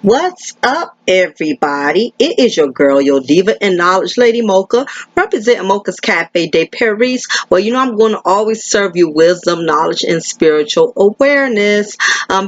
What's up, everybody? It is your girl, your diva and knowledge, Lady Mocha, representing Mocha's Cafe de Paris. Well, I'm going to always serve you wisdom, knowledge, and spiritual awareness.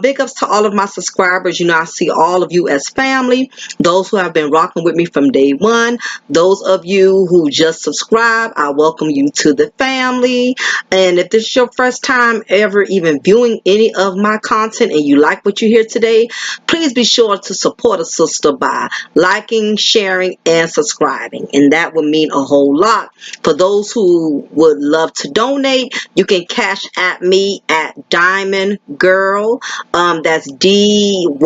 Big ups to all of my subscribers. I see all of you as family. Those who have been rocking with me from day one. Those of you who just subscribed, I welcome you to the family. And if this is your first time ever even viewing any of my content and you like what you hear today, please be sure to support a sister by liking, sharing, and subscribing. And that would mean a whole lot. For those who would love to donate, you can cash at me at Dymond Gyrl. That's DYMONDGYRL.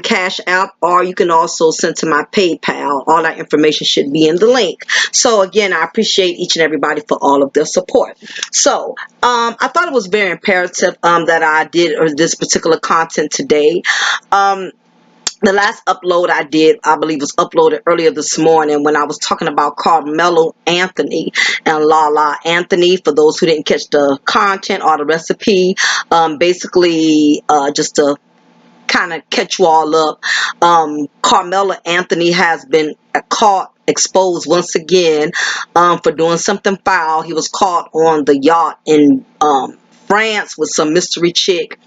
Cash app, or you can also send to my PayPal. All that information should be in the link. So again, I appreciate each and everybody for all of their support. So I thought it was very imperative that I did this particular content today. The last upload I did, I believe, was uploaded earlier this morning when I was talking about Carmelo Anthony and Lala Anthony. For those who didn't catch the content or the recipe, basically, just to kind of catch you all up, Carmelo Anthony has been caught, exposed once again for doing something foul. He was caught on the yacht in France with some mystery chick.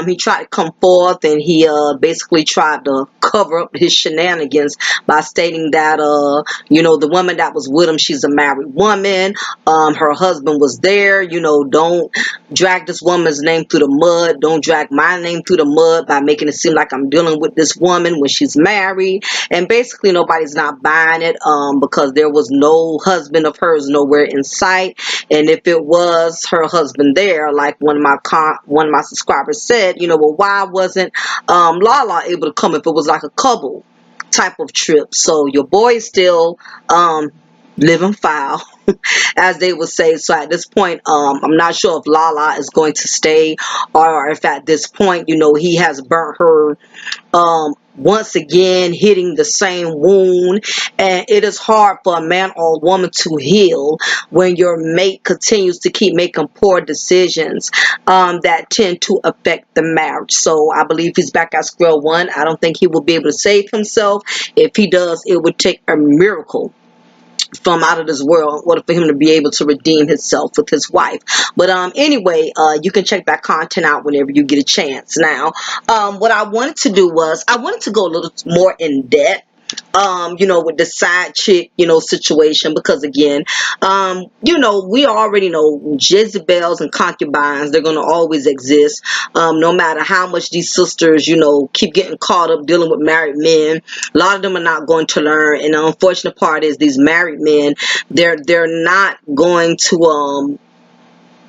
He tried to come forth, and he basically tried to cover up his shenanigans by stating that the woman that was with him, she's a married woman. Her husband was there. Don't drag this woman's name through the mud. Don't drag my name through the mud by making it seem like I'm dealing with this woman when she's married. And basically nobody's not buying it because there was no husband of hers nowhere in sight. And if it was her husband there, like one of my subscribers said, well, why wasn't Lala able to come if it was like a couple type of trip? So your boy is still living foul, as they would say. So at this point, I'm not sure if Lala is going to stay, or if at this point, he has burnt her once again, hitting the same wound. And it is hard for a man or a woman to heal when your mate continues to keep making poor decisions that tend to affect the marriage. So I believe he's back at square one. I don't think he will be able to save himself. If he does, it would take a miracle from out of this world in order for him to be able to redeem himself with his wife. But anyway, you can check that content out whenever you get a chance. Now, what I wanted to do was I wanted to go a little more in depth, with the side chick, situation, because again, we already know Jezebels and concubines, they're going to always exist. No matter how much these sisters, keep getting caught up dealing with married men, a lot of them are not going to learn. And the unfortunate part is these married men, they're not going to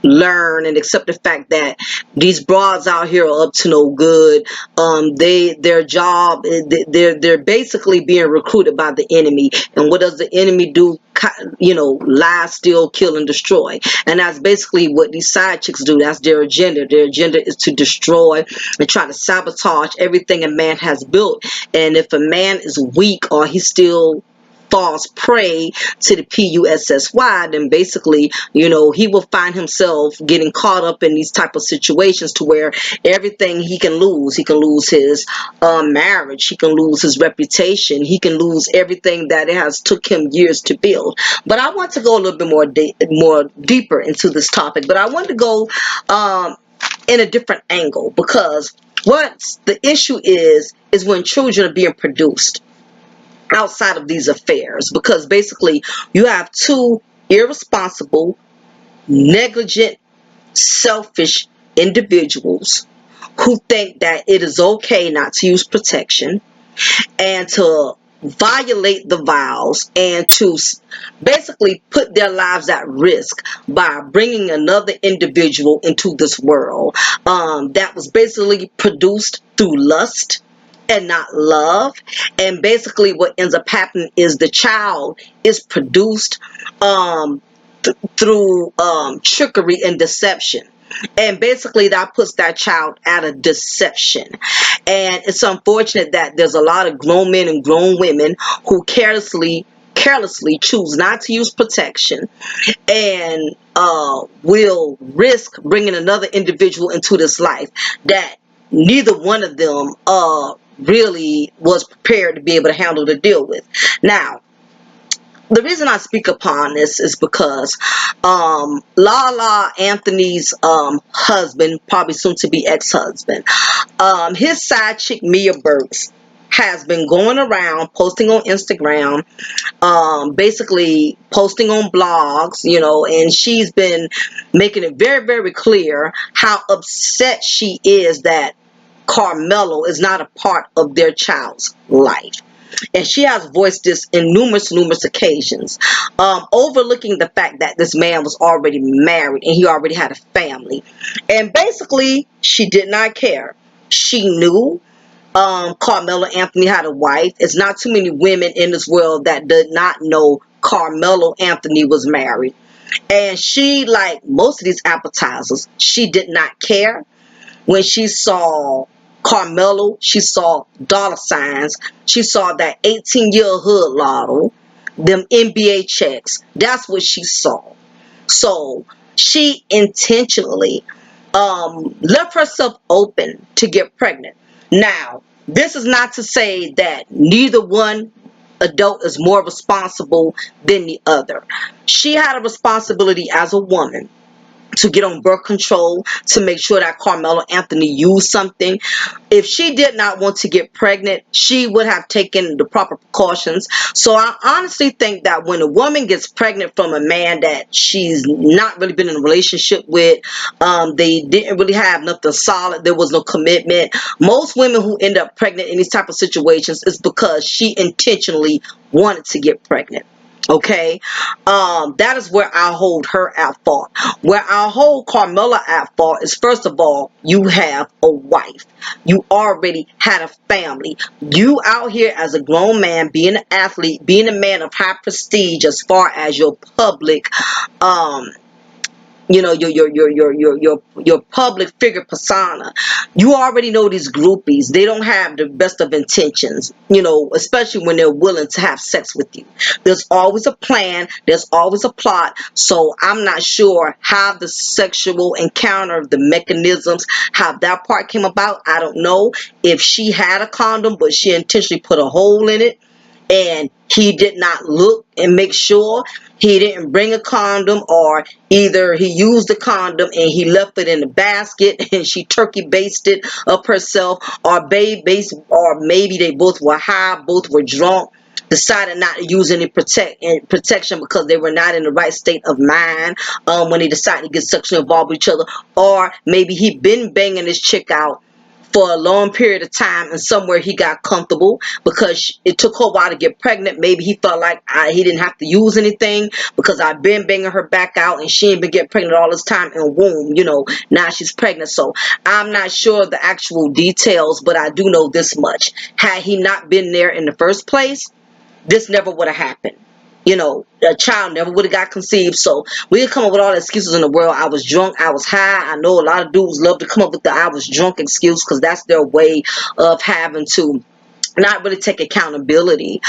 learn and accept the fact that these broads out here are up to no good. Their job, they're basically being recruited by the enemy. And what does the enemy do? Lie, steal, kill, and destroy. And that's basically what these side chicks do. That's their agenda. Their agenda is to destroy and try to sabotage everything a man has built. And if a man is weak, or he's still falls prey to the PUSSY, then basically, he will find himself getting caught up in these type of situations to where everything he can lose. He can lose his marriage. He can lose his reputation. He can lose everything that it has took him years to build. But I want to go a little bit more deeper into this topic. But I want to go in a different angle, because what's the issue is when children are being produced outside of these affairs, because basically you have two irresponsible, negligent, selfish individuals who think that it is okay not to use protection and to violate the vows and to basically put their lives at risk by bringing another individual into this world that was basically produced through lust and not love. And basically what ends up happening is the child is produced through trickery and deception. And basically that puts that child at a deception. And it's unfortunate that there's a lot of grown men and grown women who carelessly choose not to use protection and will risk bringing another individual into this life that neither one of them really was prepared to be able to handle to deal with. Now, the reason I speak upon this is because Lala Anthony's husband, probably soon to be ex-husband, his side chick Mia Burks has been going around posting on Instagram, basically posting on blogs, and she's been making it very, very clear how upset she is that Carmelo is not a part of their child's life. And she has voiced this in numerous occasions, overlooking the fact that this man was already married and he already had a family. And basically, she did not care. She knew Carmelo Anthony had a wife. It's not too many women in this world that did not know Carmelo Anthony was married. And she, like most of these appetizers, she did not care. When she saw Carmelo, she saw dollar signs. She saw that 18-year hood lotto, them NBA checks. That's what she saw. So she intentionally left herself open to get pregnant. Now, this is not to say that neither one adult is more responsible than the other. She had a responsibility as a woman to get on birth control, to make sure that Carmelo Anthony used something. If she did not want to get pregnant, she would have taken the proper precautions. So I honestly think that when a woman gets pregnant from a man that she's not really been in a relationship with, they didn't really have nothing solid, there was no commitment. Most women who end up pregnant in these type of situations is because she intentionally wanted to get pregnant. Okay, that is where I hold her at fault. Where I hold Carmela at fault is, first of all, you have a wife. You already had a family. You out here as a grown man, being an athlete, being a man of high prestige as far as your public, um, your public figure persona. You already know these groupies, they don't have the best of intentions, especially when they're willing to have sex with you. There's always a plan, there's always a plot. So I'm not sure how the sexual encounter, the mechanisms, how that part came about. I don't know if she had a condom but she intentionally put a hole in it and he did not look and make sure. He didn't bring a condom, or either he used the condom and he left it in the basket and she turkey basted up herself, or maybe they both were high, both were drunk, decided not to use any protection because they were not in the right state of mind when they decided to get sexually involved with each other. Or maybe he been banging this chick out for a long period of time and somewhere he got comfortable because it took her a while to get pregnant. Maybe he felt like he didn't have to use anything because I've been banging her back out and she ain't been getting pregnant all this time, and boom, now she's pregnant. So I'm not sure the actual details, but I do know this much. Had he not been there in the first place, this never would have happened. A child never would have got conceived. So we can come up with all the excuses in the world. I was drunk, I was high. I know a lot of dudes love to come up with the I was drunk excuse because that's their way of having to not really take accountability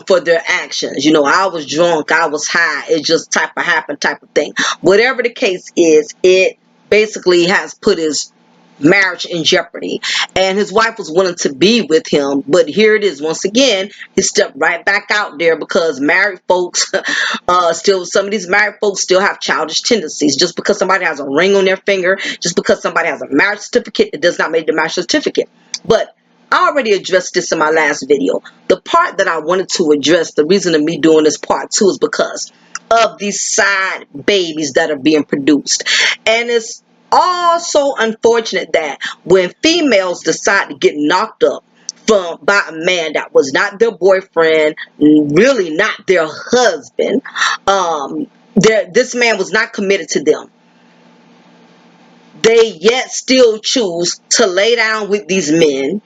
for their actions. I was drunk, I was high, it just happened type of thing. Whatever the case is, it basically has put his marriage in jeopardy, and his wife was willing to be with him, but here it is once again, he stepped right back out there because married folks still, some of these married folks still have childish tendencies. Just because somebody has a ring on their finger, just because somebody has a marriage certificate, it does not make the marriage certificate. But I already addressed this in my last video. The part that I wanted to address, the reason of me doing this part 2, is because of these side babies that are being produced. And it's also unfortunate that when females decide to get knocked up by a man that was not their boyfriend, really not their husband, this man was not committed to them, they yet still choose to lay down with these men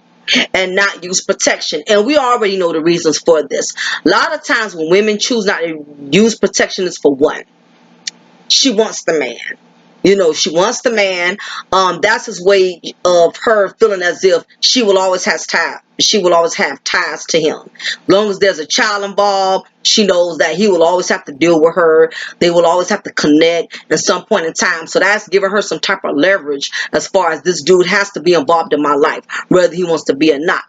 and not use protection. And we already know the reasons for this. A lot of times when women choose not to use protection, is for one, she wants the man. She wants the man. That's his way of her feeling as if she will always have ties. She will always have ties to him. As long as there's a child involved, she knows that he will always have to deal with her. They will always have to connect at some point in time. So that's giving her some type of leverage as far as this dude has to be involved in my life, whether he wants to be or not.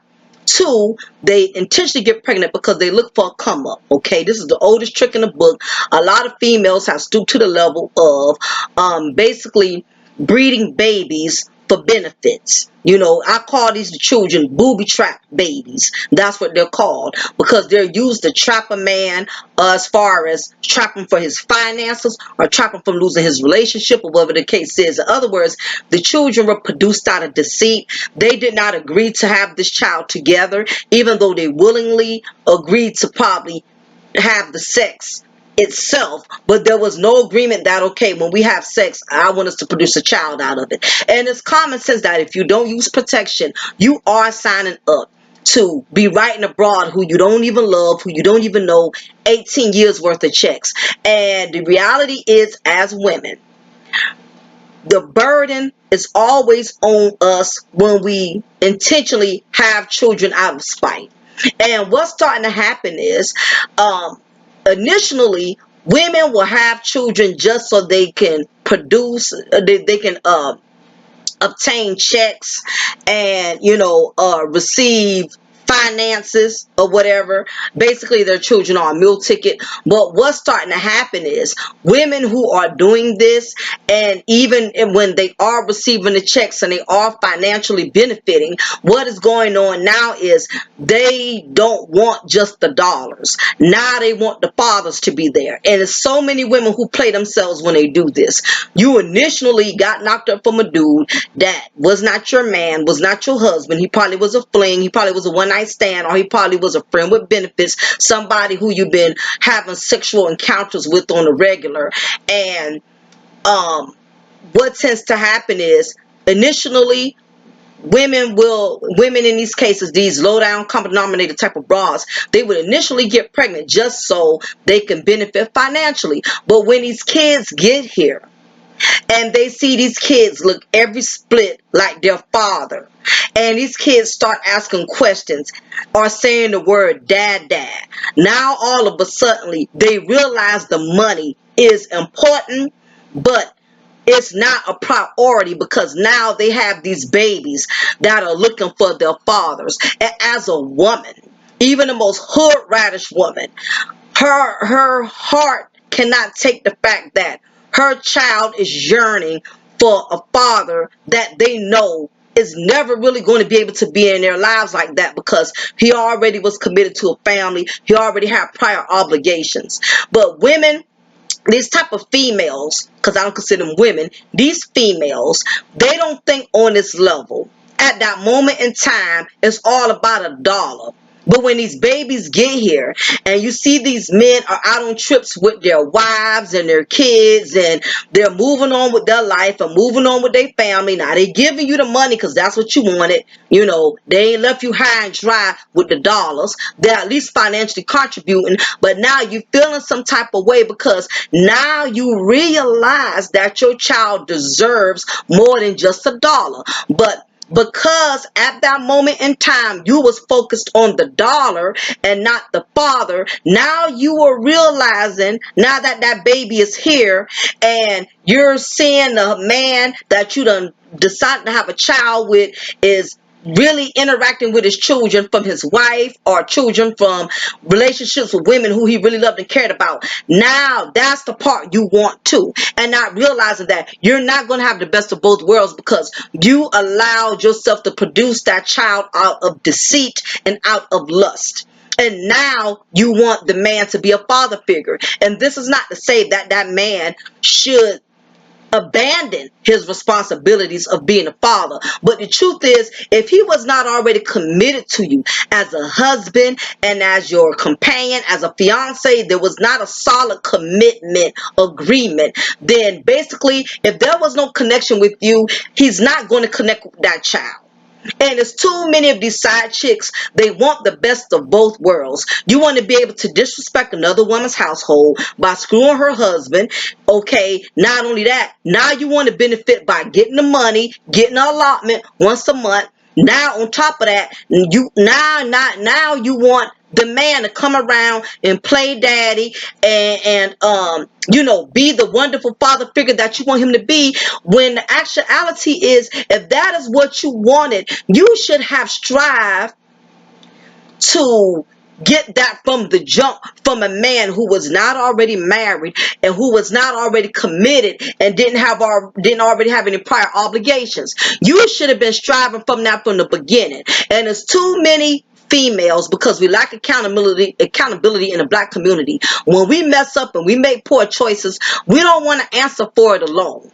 Two, they intentionally get pregnant because they look for a come up. Okay, this is the oldest trick in the book. A lot of females have stooped to the level of basically breeding babies for benefits. I call these children booby trap babies. That's what they're called, because they're used to trap a man, as far as trap him for his finances or trap him from losing his relationship, or whatever the case is. In other words, the children were produced out of deceit. They did not agree to have this child together, even though they willingly agreed to probably have the sex itself, but there was no agreement that, okay, when we have sex, I want us to produce a child out of it. And it's common sense that if you don't use protection, you are signing up to be writing abroad who you don't even love, who you don't even know, 18 years worth of checks. And the reality is, as women, the burden is always on us when we intentionally have children out of spite. And what's starting to happen is, initially, women will have children just so they can produce, they can obtain checks and receive finances or whatever. Basically, their children are a meal ticket. But what's starting to happen is, women who are doing this, and even when they are receiving the checks and they are financially benefiting, what is going on now is they don't want just the dollars. Now they want the fathers to be there. And there's so many women who play themselves when they do this. You initially got knocked up from a dude that was not your man, was not your husband. He probably was a fling. He probably was a one night stand, or he probably was a friend with benefits, somebody who you've been having sexual encounters with on a regular. And what tends to happen is, initially, women in these cases, these low down common denominator type of bras, they would initially get pregnant just so they can benefit financially. But when these kids get here, and they see these kids look every split like their father, and these kids start asking questions or saying the word dad, now all of a sudden they realize the money is important, but it's not a priority, because now they have these babies that are looking for their fathers. And as a woman, even the most hood radish woman, her heart cannot take the fact that her child is yearning for a father that they know is never really going to be able to be in their lives like that, because he already was committed to a family. He already had prior obligations. But women, these type of females, because I don't consider them women, these females, they don't think on this level. At that moment in time, it's all about a dollar. But when these babies get here, and you see these men are out on trips with their wives and their kids, and they're moving on with their life and moving on with their family. Now they giving you the money because that's what you wanted. They ain't left you high and dry with the dollars. They're at least financially contributing. But now you feeling some type of way, because now you realize that your child deserves more than just a dollar. But because at that moment in time you was focused on the dollar and not the father, now you are realizing, now that that baby is here, and you're seeing the man that you done decided to have a child with is really interacting with his children from his wife, or children from relationships with women who he really loved and cared about. Now that's the part you want too, and not realizing that you're not going to have the best of both worlds, because you allowed yourself to produce that child out of deceit and out of lust. And now you want the man to be a father figure. And this is not to say that that man should abandon his responsibilities of being a father. But the truth is, if he was not already committed to you as a husband and as your companion, as a fiance, there was not a solid commitment agreement, then basically, if there was no connection with you, he's not going to connect with that child. And there's too many of these side chicks. They want the best of both worlds. You want to be able to disrespect another woman's household by screwing her husband. Okay, not only that, now you want to benefit by getting the money, getting an allotment once a month. Now on top of that, now you want the man to come around and play daddy and be the wonderful father figure that you want him to be, when the actuality is, if that is what you wanted, you should have strived to get that from the jump, from a man who was not already married and who was not already committed and didn't already have any prior obligations. You should have been striving from that from the beginning. And there's too many females, because we lack accountability in the black community. When we mess up and we make poor choices, we don't want to answer for it alone.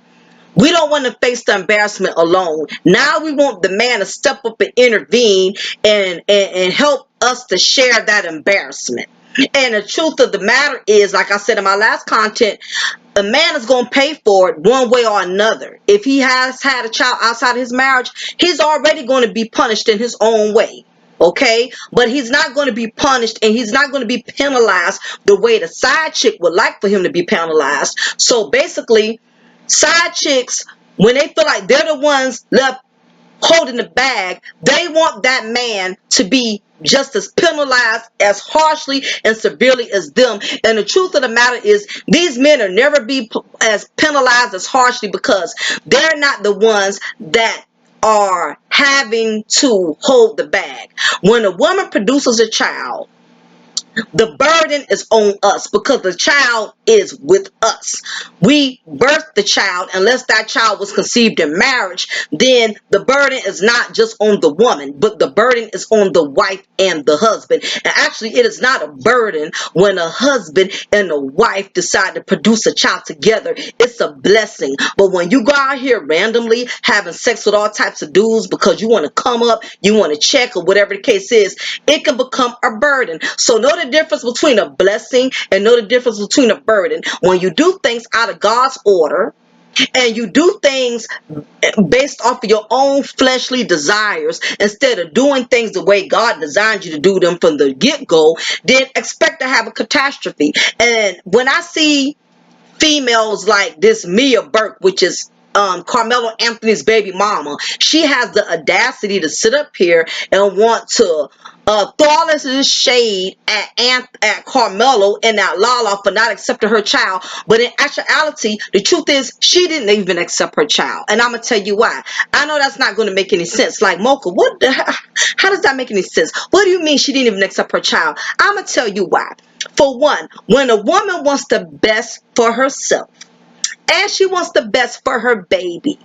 We don't want to face the embarrassment alone. Now we want the man to step up and intervene and help us to share that embarrassment. And the truth of the matter is, like I said in my last content, a man is going to pay for it one way or another. If he has had a child outside of his marriage, he's already going to be punished in his own way. Okay, but he's not going to be punished and he's not going to be penalized the way the side chick would like for him to be penalized. So basically, side chicks, when they feel like they're the ones left holding the bag, they want that man to be just as penalized as harshly and severely as them. And the truth of the matter is, these men will never be as penalized as harshly, because they're not the ones that are having to hold the bag. When a woman produces a child, the burden is on us, because the child is with us. We birthed the child. Unless that child was conceived in marriage, then the burden is not just on the woman, but the burden is on the wife and the husband. And actually, it is not a burden when a husband and a wife decide to produce a child together. It's a blessing. But when you go out here randomly having sex with all types of dudes because you want to come up, you want to check, or whatever the case is, it can become a burden. So know the difference between a blessing and know the difference between a burden. When you do things out of God's order, and you do things based off of your own fleshly desires instead of doing things the way God designed you to do them from the get-go, then expect to have a catastrophe. And when I see females like this Mia Burke, which is Carmelo Anthony's baby mama, she has the audacity to sit up here and want to throw all this shade at Carmelo and at Lala for not accepting her child. But in actuality, the truth is, she didn't even accept her child. And I'm going to tell you why. I know that's not going to make any sense. Like, Mocha, how does that make any sense? What do you mean she didn't even accept her child? I'm going to tell you why. For one, when a woman wants the best for herself, and she wants the best for her baby,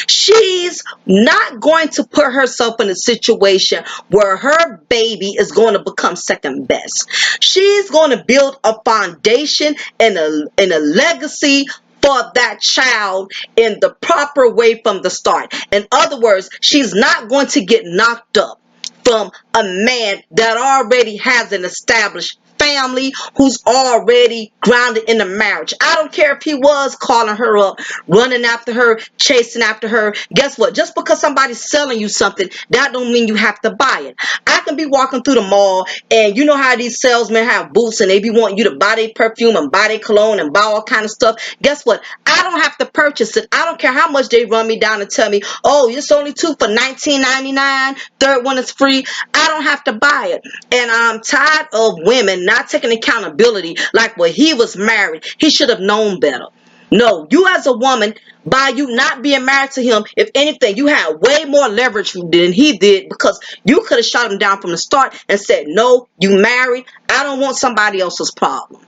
she's not going to put herself in a situation where her baby is going to become second best. She's going to build a foundation and a legacy for that child in the proper way from the start. In other words, she's not going to get knocked up from a man that already has an established family, who's already grounded in a marriage. I don't care if he was calling her up, running after her, chasing after her. Guess what? Just because somebody's selling you something, that don't mean you have to buy it. I can be walking through the mall, and you know how these salesmen have booths and they be wanting you to buy their perfume and buy their cologne and buy all kind of stuff. Guess what? I don't have to purchase it. I don't care how much they run me down and tell me, oh, it's only two for $19.99. Third one is free. I don't have to buy it. And I'm tired of women not taking accountability. Like when he was married, he should have known better. No, you as a woman, by you not being married to him, if anything, you had way more leverage than he did, because you could have shot him down from the start and said, no, you married. I don't want somebody else's problem.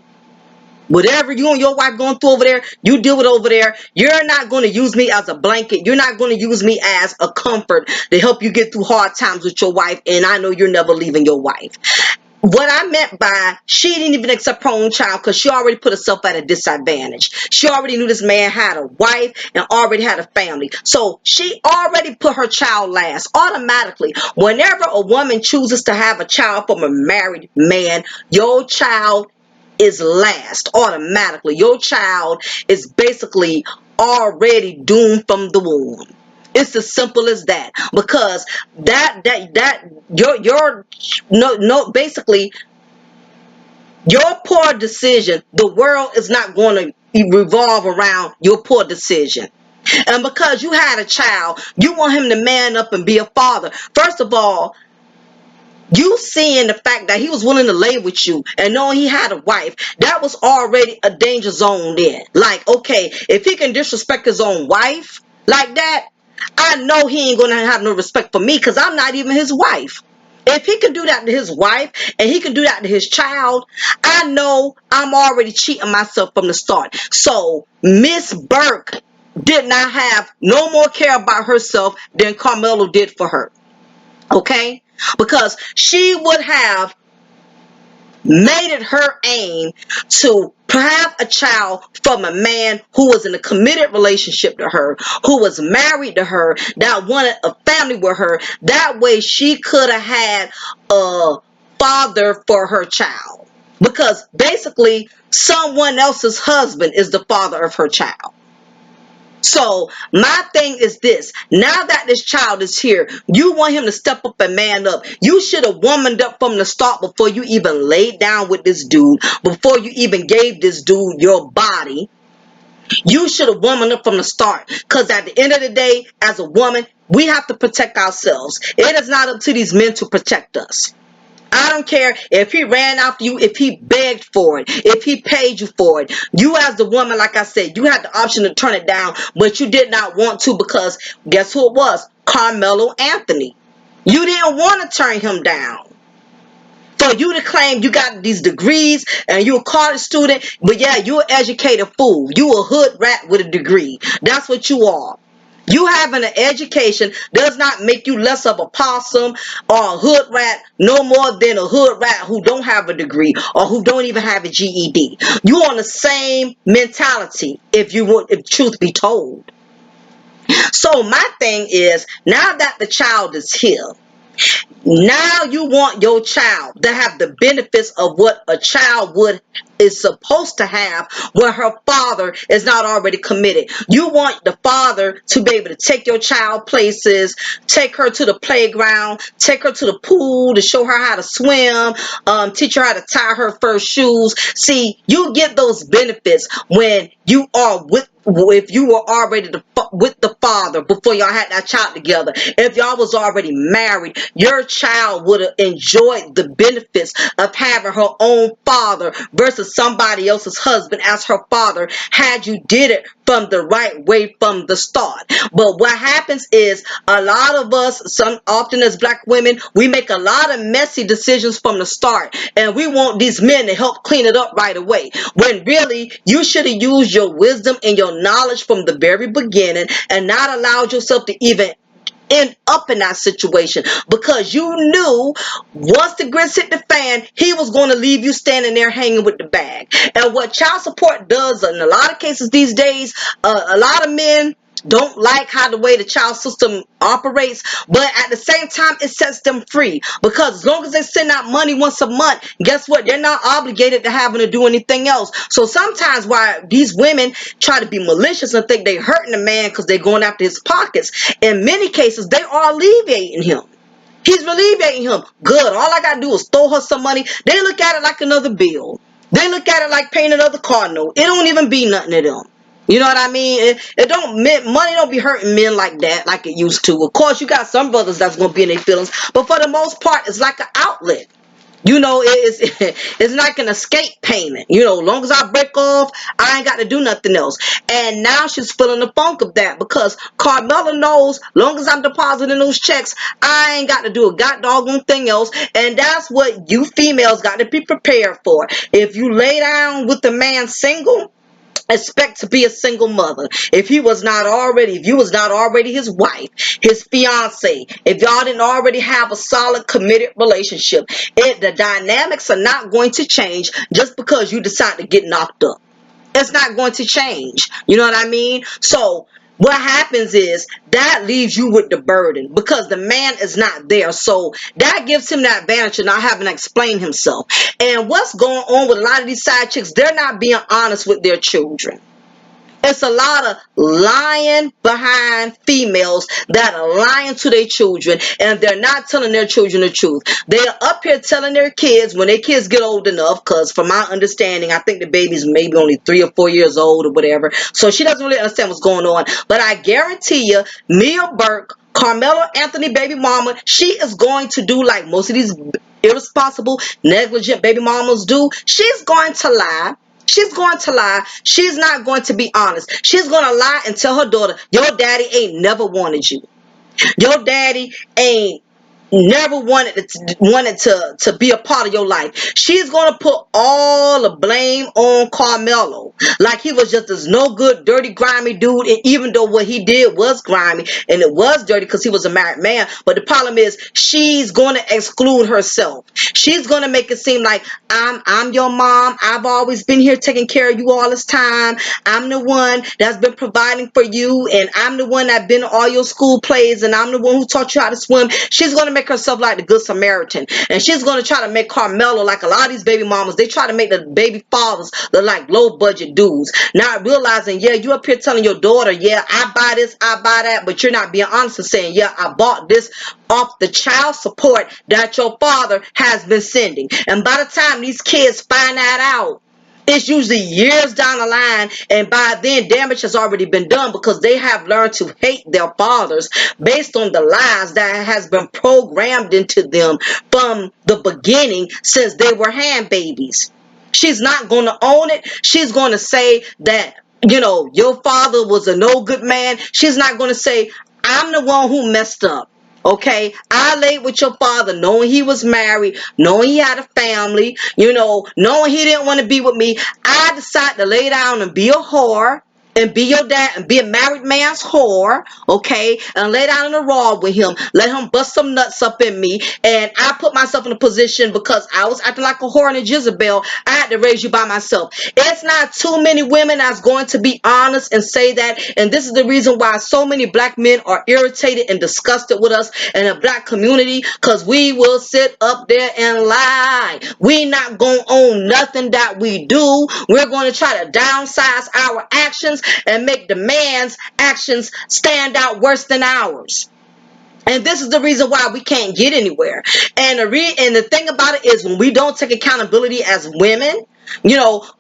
Whatever you and your wife going through over there, you deal with over there. You're not going to use me as a blanket. You're not going to use me as a comfort to help you get through hard times with your wife. And I know you're never leaving your wife. What I meant by she didn't even accept her own child because she already put herself at a disadvantage. She already knew this man had a wife and already had a family. So she already put her child last. Automatically, whenever a woman chooses to have a child from a married man, your child is last automatically. Your child is basically already doomed from the womb. It's as simple as that. Because your no basically your poor decision, the world is not going to revolve around your poor decision. And because you had a child, you want him to man up and be a father. First of all, you seeing the fact that he was willing to lay with you and knowing he had a wife, that was already a danger zone then. Like, okay, if he can disrespect his own wife like that, I know he ain't gonna have no respect for me because I'm not even his wife. If he can do that to his wife and he can do that to his child, I know I'm already cheating myself from the start. So Miss Burke did not have no more care about herself than Carmelo did for her. Okay? Because she would have made it her aim to have a child from a man who was in a committed relationship to her, who was married to her, that wanted a family with her. That way she could have had a father for her child. Because basically, someone else's husband is the father of her child. So my thing is this: now that this child is here, you want him to step up and man up. You should have womaned up from the start before you even laid down with this dude, before you even gave this dude your body. You should have womaned up from the start. Because at the end of the day, as a woman, we have to protect ourselves. It is not up to these men to protect us. I don't care if he ran after you, if he begged for it, if he paid you for it. You as the woman, like I said, you had the option to turn it down, but you did not want to because guess who it was? Carmelo Anthony. You didn't want to turn him down. For you to claim you got these degrees and you're a college student, but yeah, you're an educated fool. You a hood rat with a degree. That's what you are. You having an education does not make you less of a possum or a hood rat no more than a hood rat who don't have a degree or who don't even have a GED. You on the same mentality if truth be told. So my thing is, now that the child is here, now you want your child to have the benefits of what a child would is supposed to have where her father is not already committed. You want the father to be able to take your child places, take her to the playground, take her to the pool to show her how to swim, teach her how to tie her first shoes. See, you get those benefits when you are with if you were already with the father before y'all had that child together. If y'all was already married, your child would have enjoyed the benefits of having her own father versus somebody else's husband as her father had you did it from the right way from the start. But what happens is a lot of us, some often as black women, we make a lot of messy decisions from the start and we want these men to help clean it up right away, when really you should have used your wisdom and your knowledge from the very beginning and not allowed yourself to even end up in that situation, because you knew once the grits hit the fan, he was going to leave you standing there hanging with the bag. And what child support does in a lot of cases these days, a lot of men don't like how the way the child system operates, but at the same time it sets them free, because as long as they send out money once a month, guess what, they're not obligated to having to do anything else. So sometimes why these women try to be malicious and think they're hurting the man because they're going after his pockets, in many cases they are alleviating him. He's alleviating him. Good, all I gotta do is throw her some money. They look at it like another bill. They look at it like paying another car note. It don't even be nothing to them. You know what I mean? It don't, money don't be hurting men like that, like it used to. Of course, you got some brothers that's gonna be in their feelings, but for the most part, it's like an outlet. You know, it's like an escape payment. You know, long as I break off, I ain't got to do nothing else. And now she's feeling the funk of that, because Carmela knows long as I'm depositing those checks, I ain't got to do a god doggone thing else. And that's what you females got to be prepared for. If you lay down with the man single, expect to be a single mother. If you was not already his wife, his fiance, if y'all didn't already have a solid committed relationship, the dynamics are not going to change just because you decide to get knocked up. It's not going to change. You know what I mean? So what happens is that leaves you with the burden because the man is not there. So that gives him that advantage of not having to explain himself. And what's going on with a lot of these side chicks, they're not being honest with their children. It's a lot of lying behind females that are lying to their children, and they're not telling their children the truth. They're up here telling their kids when their kids get old enough, because from my understanding, I think the baby's maybe only 3 or 4 years old or whatever. So she doesn't really understand what's going on. But I guarantee you, Mia Burke, Carmelo Anthony baby mama, she is going to do like most of these irresponsible, negligent baby mamas do. She's going to lie. She's going to lie. She's not going to be honest. She's going to lie and tell her daughter, your daddy ain't never wanted you. Your daddy ain't never wanted to be a part of your life. She's gonna put all the blame on Carmelo, like he was just this no good, dirty, grimy dude. And even though what he did was grimy and it was dirty because he was a married man, but the problem is she's gonna exclude herself. She's gonna make it seem like I'm your mom. I've always been here taking care of you all this time. I'm the one that's been providing for you, and I'm the one that's been to all your school plays, and I'm the one who taught you how to swim. She's going to make herself like the good Samaritan, and she's going to try to make Carmelo, like a lot of these baby mamas, they try to make the baby fathers look like low budget dudes, not realizing, yeah, you up here telling your daughter, yeah, I buy this, I buy that, but you're not being honest and saying, yeah, I bought this off the child support that your father has been sending. And by the time these kids find that out, it's usually years down the line, and by then damage has already been done because they have learned to hate their fathers based on the lies that has been programmed into them from the beginning since they were hand babies. She's not going to own it. She's going to say that, your father was a no good man. She's not going to say, I'm the one who messed up. Okay, I laid with your father knowing he was married, knowing he had a family, knowing he didn't want to be with me. I decided to lay down and be a whore and be your dad and be a married man's whore, okay, and lay down in the raw with him, let him bust some nuts up in me, and I put myself in a position because I was acting like a whore and a Jezebel. I had to raise you by myself. It's not too many women that's going to be honest and say that, and this is the reason why so many black men are irritated and disgusted with us in the black community, because we will sit up there and lie. We not gonna own nothing that we do. We're going to try to downsize our actions and make the man's actions stand out worse than ours. And this is the reason why we can't get anywhere. And the thing about it is, when we don't take accountability as women,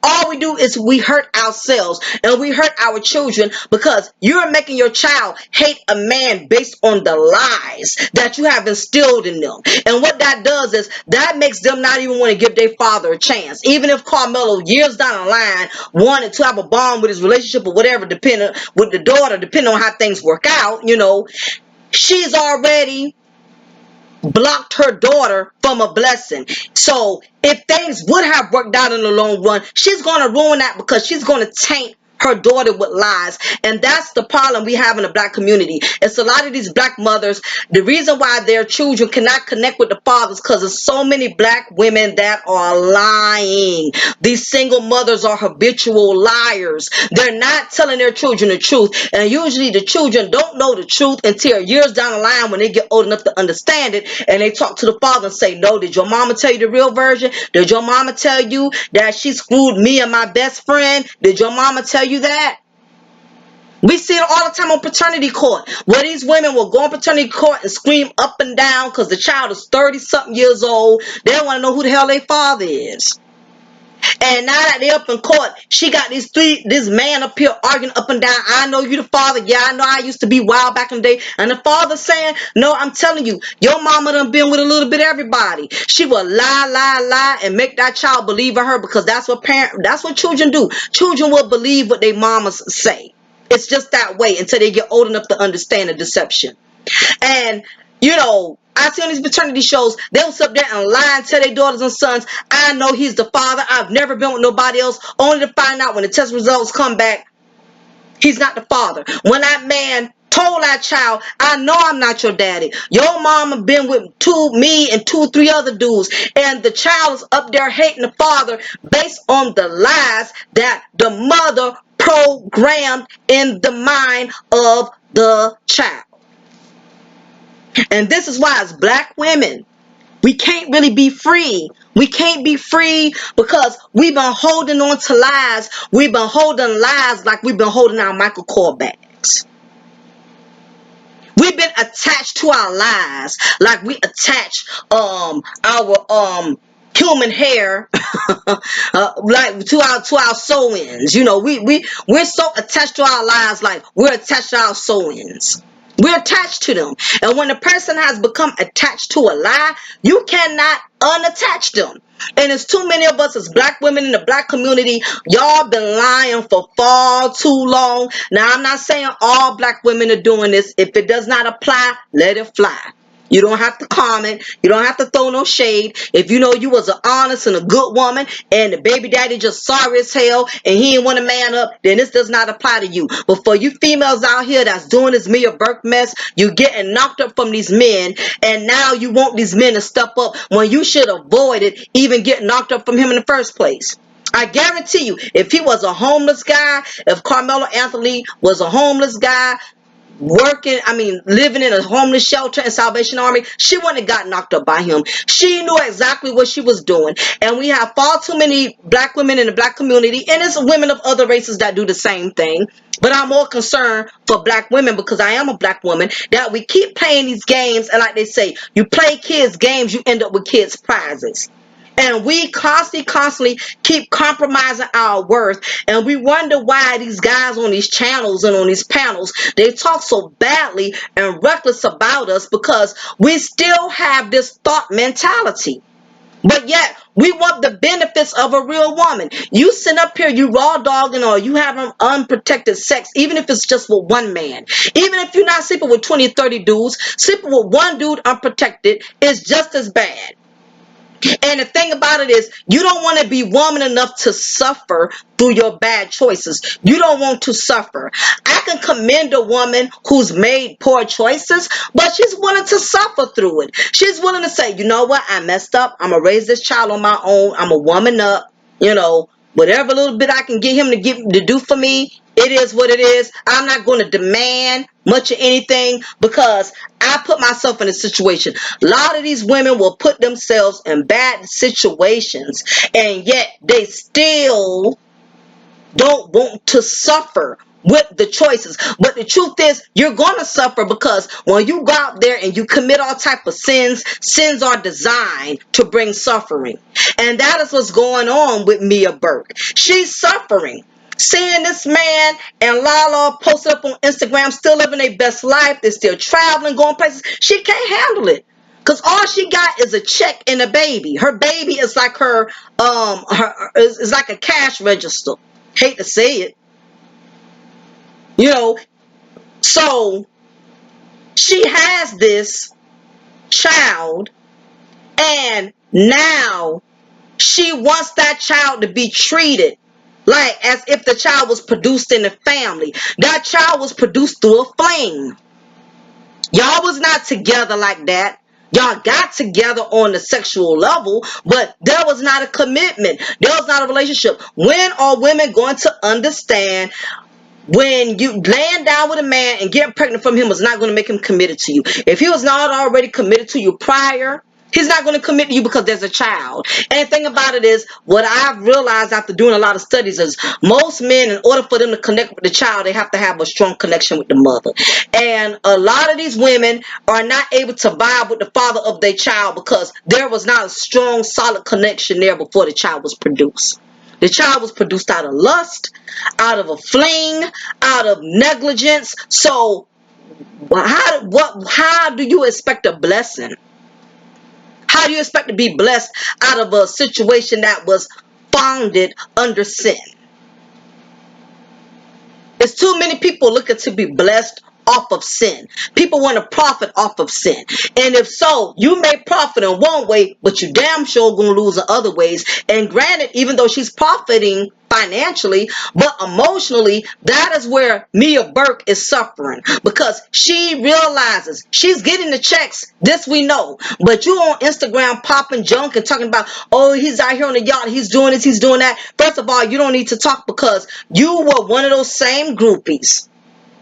all we do is we hurt ourselves and we hurt our children, because you're making your child hate a man based on the lies that you have instilled in them. And what that does is that makes them not even want to give their father a chance. Even if Carmelo, years down the line, wanted to have a bond with his relationship or whatever, depending with the daughter, depending on how things work out, she's already blocked her daughter from a blessing. So if things would have worked out in the long run, she's going to ruin that because she's going to taint her daughter with lies. And that's the problem we have in the black community. It's a lot of these black mothers, the reason why their children cannot connect with the fathers, because there's so many black women that are lying. These single mothers are habitual liars. They're not telling their children the truth, and usually the children don't know the truth until years down the line when they get old enough to understand it, and they talk to the father and say, no, did your mama tell you the real version? Did your mama tell you that she screwed me and my best friend? Did your mama tell you that? We see it all the time on paternity court, where these women will go on paternity court and scream up and down because the child is 30-something years old. They don't want to know who the hell their father is. And now that they up in court, she got this man up here arguing up and down. I know you the father. Yeah, I know I used to be wild back in the day. And the father saying, no, I'm telling you, your mama done been with a little bit of everybody. She will lie, and make that child believe in her, because that's what children do. Children will believe what their mamas say. It's just that way until they get old enough to understand the deception. And I see on these paternity shows, they'll sit there and lie and tell their daughters and sons, I know he's the father. I've never been with nobody else, only to find out when the test results come back, he's not the father. When that man told that child, I know I'm not your daddy. Your mama been with me and 2-3 other dudes. And the child is up there hating the father based on the lies that the mother programmed in the mind of the child. And this is why, as black women, we can't really be free We can't be free because we've been holding on to lies. We've been holding lies like we've been holding our Michael Kors bags. We've been attached to our lies like we attach our human hair like to our sew-ins. You know, we're so attached to our lives like we're attached to our sew-ins. We're attached to them. And when a person has become attached to a lie, you cannot unattach them. And it's too many of us as black women in the black community, y'all been lying for far too long. Now, I'm not saying all black women are doing this. If it does not apply, let it fly. You don't have to comment. You don't have to throw no shade. If you know you was an honest and a good woman and the baby daddy just sorry as hell and he didn't want to man up, then this does not apply to you. But for you females out here that's doing this Mia Burke mess, you getting knocked up from these men, and now you want these men to step up when you should avoid it, even getting knocked up from him in the first place. I guarantee you, if he was a homeless guy, if Carmelo Anthony was a homeless guy, living in a homeless shelter in Salvation Army, she wouldn't have got knocked up by him. She knew exactly what she was doing. And we have far too many black women in the black community, and it's women of other races that do the same thing. But I'm more concerned for black women because I am a black woman, that we keep playing these games, and like they say, you play kids' games, you end up with kids' prizes. And we constantly keep compromising our worth. And we wonder why these guys on these channels and on these panels, they talk so badly and reckless about us, because we still have this thought mentality. But yet, we want the benefits of a real woman. You sit up here, you raw dogging, or you having unprotected sex, even if it's just with one man. Even if you're not sleeping with 20, 30 dudes, sleeping with one dude unprotected is just as bad. And the thing about it is, you don't want to be woman enough to suffer through your bad choices. You don't want to suffer. I can commend a woman who's made poor choices, but she's willing to suffer through it. She's willing to say, you know what, I messed up. I'm going to raise this child on my own. I'm a woman up. You know, whatever little bit I can get him to do for me, it is what it is. I'm not going to demand much of anything because I put myself in a situation. A lot of these women will put themselves in bad situations, and yet they still don't want to suffer with the choices. But the truth is, you're going to suffer, because when you go out there and you commit all type of sins are designed to bring suffering. And that is what's going on with Mia Burke. She's suffering. Seeing this man and Lala posted up on Instagram, still living their best life. They're still traveling, going places. She can't handle it. Cause all she got is a check and a baby. Her baby is like is like a cash register. Hate to say it. You know, so she has this child, and now she wants that child to be treated like as if the child was produced in the family. That child was produced through a flame. Y'all was not together like that. Y'all got together on the sexual level, but there was not a commitment. There was not a relationship. When are women going to understand when you laying down with a man and getting pregnant from him is not going to make him committed to you? If he was not already committed to you prior, he's not going to commit to you because there's a child. And the thing about it is, what I've realized after doing a lot of studies is, most men, in order for them to connect with the child, they have to have a strong connection with the mother. And a lot of these women are not able to vibe with the father of their child because there was not a strong, solid connection there before the child was produced. The child was produced out of lust, out of a fling, out of negligence. So how do you expect a blessing? How do you expect to be blessed out of a situation that was founded under sin? There's too many people looking to be blessed off of sin. People want to profit off of sin. And if so, you may profit in one way, but you damn sure going to lose in other ways. And granted, even though she's profiting financially, but emotionally, that is where Mia Burke is suffering, because she realizes she's getting the checks. This we know. But you on Instagram popping junk and talking about, oh, he's out here on the yacht, he's doing this, he's doing that. First of all, you don't need to talk, because you were one of those same groupies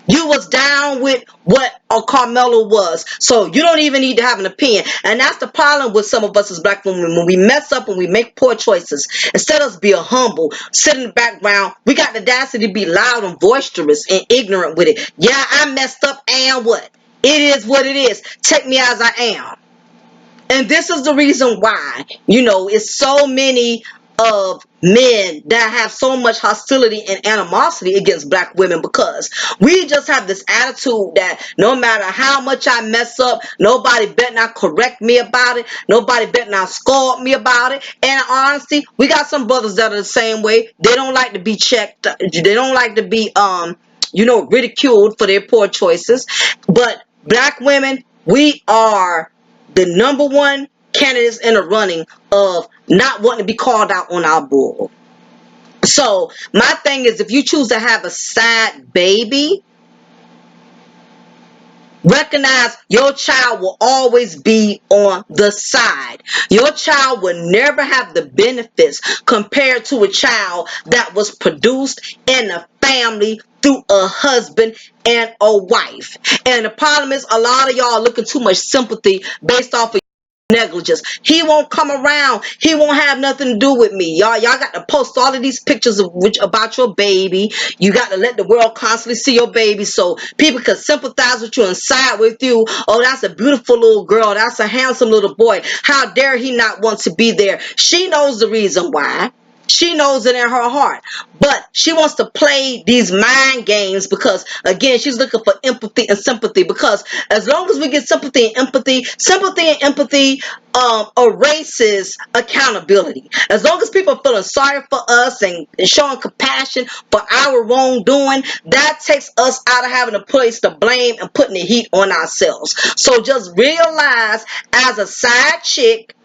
You was down with what a Carmelo was. So you don't even need to have an opinion. And that's the problem with some of us as black women. When we mess up and we make poor choices, instead of us being humble, sit in the background, we got the audacity to be loud and boisterous and ignorant with it. Yeah, I messed up, and what? It is what it is. Take me as I am. And this is the reason why, it's so many of men that have so much hostility and animosity against black women, because we just have this attitude that no matter how much I mess up, nobody better not correct me about it. Nobody better not scold me about it. And honestly, we got some brothers that are the same way. They don't like to be checked. They don't like to be, ridiculed for their poor choices. But black women, we are the number one candidates in the running of not wanting to be called out on our bull. So my thing is, if you choose to have a side baby, recognize your child will always be on the side. Your child will never have the benefits compared to a child that was produced in a family through a husband and a wife. And the problem is, a lot of y'all looking too much sympathy based off of negligence. He won't come around. He won't have nothing to do with me. Y'all got to post all of these pictures of which about your baby. You got to let the world constantly see your baby so people can sympathize with you and side with you. Oh, that's a beautiful little girl. That's a handsome little boy. How dare he not want to be there? She knows the reason why. She knows it in her heart. But she wants to play these mind games because, again, she's looking for empathy and sympathy. Because as long as we get sympathy and empathy erases accountability. As long as people are feeling sorry for us and showing compassion for our wrongdoing, that takes us out of having a place to blame and putting the heat on ourselves. So just realize, as a side chick,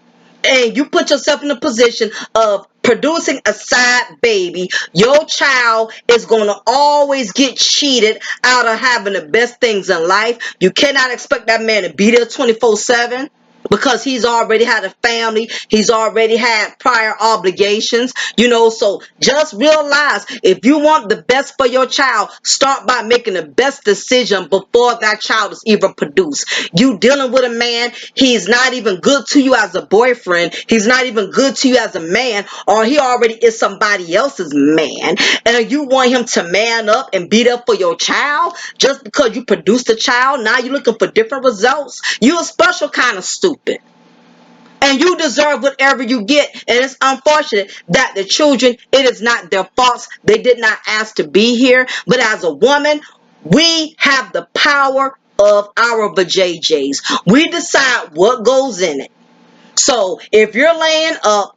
and you put yourself in a position of producing a side baby, your child is going to always get cheated out of having the best things in life. You cannot expect that man to be there 24/7 because he's already had a family. He's already had prior obligations, so just realize, if you want the best for your child, start by making the best decision before that child is even produced. You dealing with a man, he's not even good to you as a boyfriend. He's not even good to you as a man, or he already is somebody else's man. And you want him to man up and be there for your child just because you produced a child. Now you're looking for different results. You a special kind of stupid. And you deserve whatever you get. And it's unfortunate that the children, it is not their faults. They did not ask to be here. But as a woman, we have the power of our vajayjays. We decide what goes in it. So if you're laying up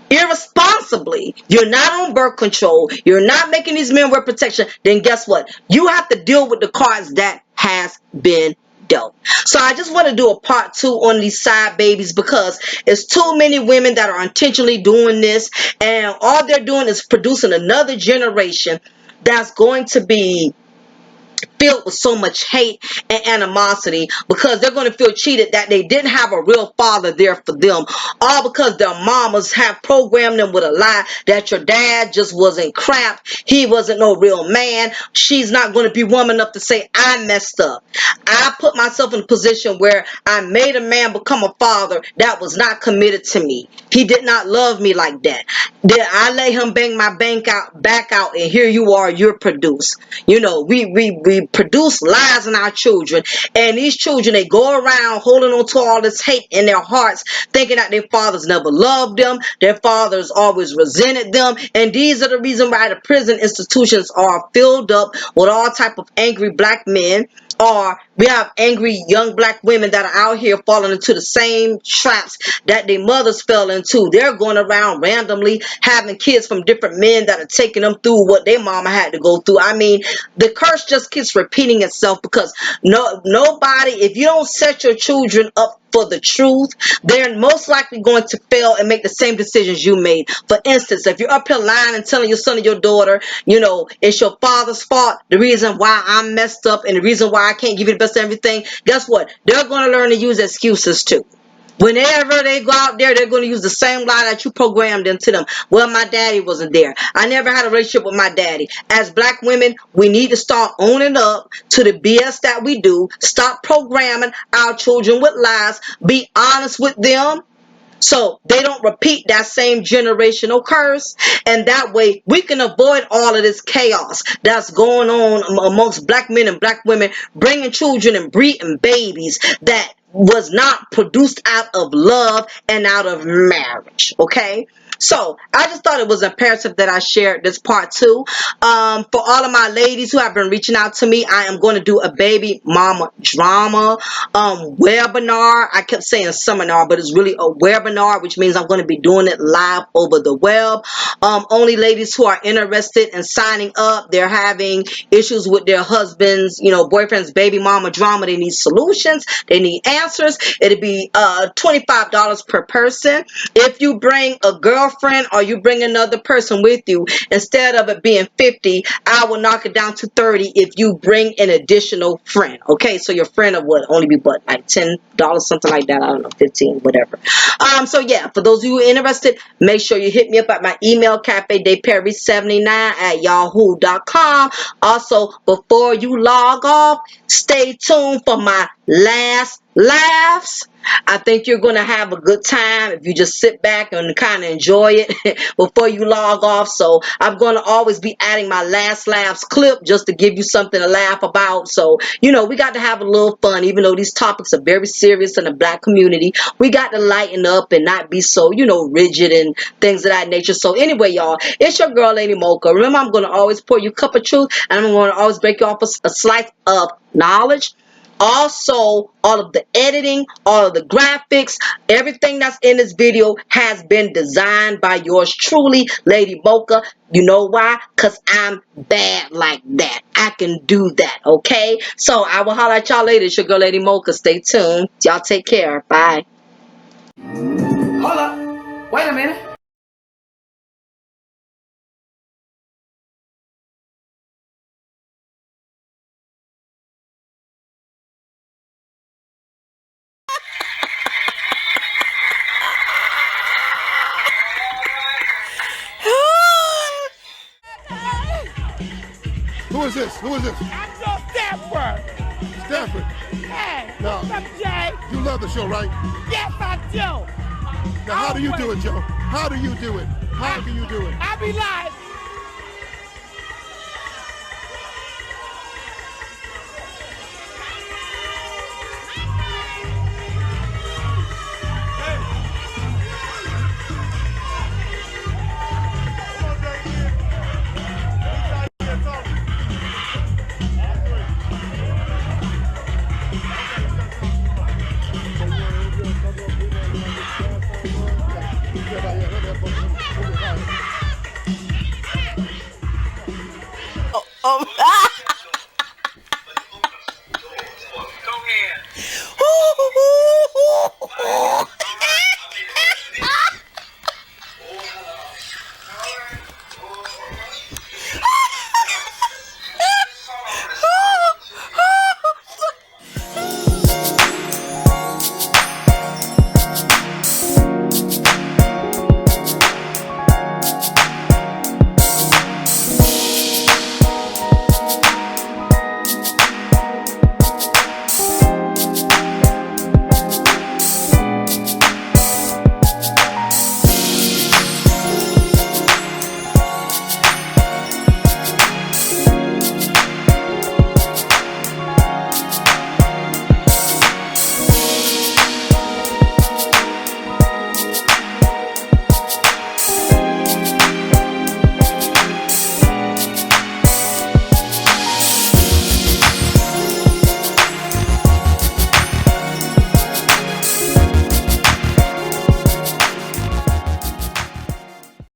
irresponsibly, you're not on birth control, you're not making these men wear protection, then guess what? You have to deal with the cards that has been dealt. So I just want to do a part 2 on these side babies, because it's too many women that are intentionally doing this, and all they're doing is producing another generation that's going to be filled with so much hate and animosity, because they're going to feel cheated that they didn't have a real father there for them, all because their mamas have programmed them with a lie that your dad just wasn't crap, he wasn't no real man. She's not going to be woman enough to say, I messed up. I put myself in a position where I made a man become a father that was not committed to me. He did not love me like that. Then I let him bang my back out, and here you are, you're produced. We produce lies in our children, and these children, they go around holding on to all this hate in their hearts, thinking that their fathers never loved them, their fathers always resented them, and these are the reason why the prison institutions are filled up with all type of angry black men, or we have angry young black women that are out here falling into the same traps that their mothers fell into. They're going around randomly having kids from different men that are taking them through what their mama had to go through. I mean, the curse just keeps repeating itself, because nobody, if you don't set your children up for the truth, they're most likely going to fail and make the same decisions you made. For instance, if you're up here lying and telling your son or your daughter, it's your father's fault, the reason why I'm messed up and the reason why I can't give you the best of everything, guess what? They're going to learn to use excuses too. Whenever they go out there, they're going to use the same lie that you programmed into them. Well, my daddy wasn't there. I never had a relationship with my daddy. As black women, we need to start owning up to the BS that we do. Stop programming our children with lies. Be honest with them, so they don't repeat that same generational curse. And that way we can avoid all of this chaos that's going on amongst black men and black women, bringing children and breeding babies that was not produced out of love and out of marriage. Okay, so I just thought it was imperative that I shared this part too. For all of my ladies who have been reaching out to me, I am going to do a baby mama drama webinar. I kept saying seminar, but it's really a webinar, which means I'm going to be doing it live over the web. Only ladies who are interested in signing up, they're having issues with their husbands, boyfriend's baby mama drama. They need solutions. They need answers. It'll be $25 per person. If you bring a girlfriend or you bring another person with you, instead of it being 50, I will knock it down to 30 if you bring an additional friend. Okay, so your friend would only be like $10, something like that. I don't know, 15, whatever. So yeah, for those of you who are interested, make sure you hit me up at my email, cafedeperry79@yahoo.com. Also, before you log off, stay tuned for my last laughs. I think you're going to have a good time if you just sit back and kind of enjoy it before you log off. So I'm going to always be adding my last laughs clip just to give you something to laugh about. So, we got to have a little fun, even though these topics are very serious in the black community. We got to lighten up and not be so, rigid and things of that nature. So anyway, y'all, it's your girl, Lady Mocha. Remember, I'm going to always pour you a cup of truth, and I'm going to always break you off a slice of knowledge. Also, all of the editing, all of the graphics, everything that's in this video has been designed by yours truly, Lady Mocha. You know why? Because I'm bad like that. I can do that, okay? So I will holler at y'all later. It's your girl, Lady Mocha. Stay tuned. Y'all take care. Bye. Hold up. Wait a minute. Who is this? Who is this? I'm from Stanford. Stanford. Hey, No. what's up, Jay? You love the show, right? Yes, I do. Now, how do you do it, Joe? How do you do it? How do you do it? I be like, Oh,